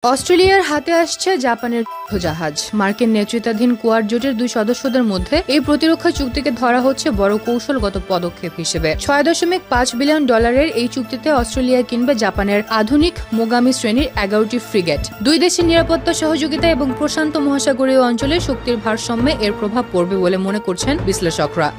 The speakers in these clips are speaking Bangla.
অস্ট্রেলিয়ার হাতে আসছে জাপানের যুদ্ধজাহাজ। মার্কিন নেতৃত্বাধীন কোয়াড জোটের 2 সদস্যদের মধ্যে এই প্রতিরক্ষা চুক্তিকে ধরা হচ্ছে বড় কৌশলগত পদক্ষেপ হিসেবে। $6.5 বিলিয়ন এই চুক্তিতে অস্ট্রেলিয়া কিনবে জাপানের আধুনিক মোগামি শ্রেণীর 11টি ফ্রিগেট। দুই দেশের নিরাপত্তা সহযোগিতা এবং প্রশান্ত মহাসাগরীয় অঞ্চলে শক্তির ভারসাম্যে এর প্রভাব পড়বে বলে মনে করছেন বিশ্লেষকরা।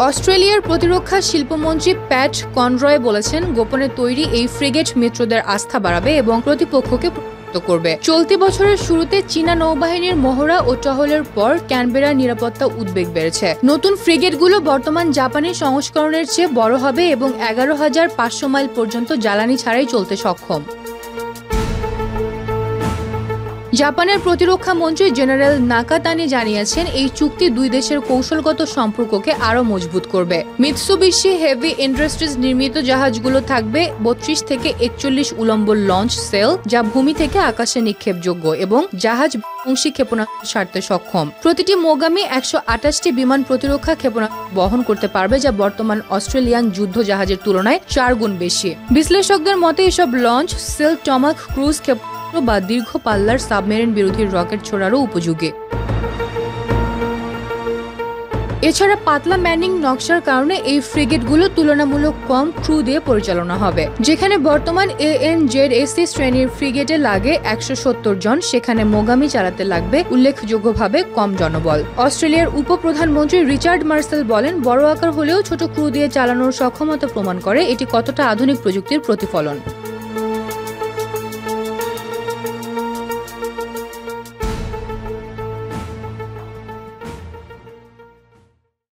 অস্ট্রেলিয়ার প্রতিরক্ষা শিল্পমন্ত্রী প্যাট কনরয় বলেছেন, গোপনে তৈরি এই ফ্রিগেট মিত্রদের আস্থা বাড়াবে এবং প্রতিপক্ষকে প্রভাবিত করবে। চলতি বছরের শুরুতে চীনা নৌবাহিনীর মহড়া ও টহলের পর ক্যানবেরার নিরাপত্তা উদ্বেগ বেড়েছে। নতুন ফ্রিগেটগুলো বর্তমান জাপানি সংস্করণের চেয়ে বড় হবে এবং 11,500 মাইল পর্যন্ত জ্বালানি ছাড়াই চলতে সক্ষম। জাপানের প্রতিরক্ষা মন্ত্রী জেনারেল নাকাতানি জানিয়েছেন, এই চুক্তি দুই দেশের কৌশলগত সম্পর্ককে আরও মজবুত করবে। মিৎসুবিশি হেভি ইন্ডাস্ট্রিজ নির্মিত জাহাজগুলো থাকবে 32 থেকে 41 উলম্ব লঞ্চ সেল, যা ভূমি থেকে আকাশে নিক্ষেপযোগ্য এবং জাহাজ অংশী ক্ষেপণাস্ত্র ছাড়তে সক্ষম। প্রতিটি মোগামি 128টি বিমান প্রতিরক্ষা ক্ষেপণাস্ত্র বহন করতে পারবে, যা বর্তমান অস্ট্রেলিয়ান যুদ্ধ জাহাজের তুলনায় 4 গুণ বেশি। বিশ্লেষকদের মতে এসব লঞ্চ সেল টমাক ক্রুজ ক্ষেপণাস্ত্র বা দীর্ঘ পাল্লার সাবমেরিন বিরোধী রকেট ছোড়ারও উপযোগী। এছাড়া পাতলা ম্যানিং নকশার কারণে এই ফ্রিগেটগুলো তুলনামূলক কম ক্রু দিয়ে পরিচালনা হবে। যেখানে বর্তমান ANZAC শ্রেণীর ফ্রিগেটে লাগে 170 জন, সেখানে মোগামি চালাতে লাগবে উল্লেখযোগ্যভাবে কম জনবল। অস্ট্রেলিয়ার উপপ্রধানমন্ত্রী রিচার্ড মার্সেল বলেন, বড় আকার হলেও ছোট ক্রু দিয়ে চালানোর সক্ষমতা প্রমাণ করে এটি কতটা আধুনিক প্রযুক্তির প্রতিফলন।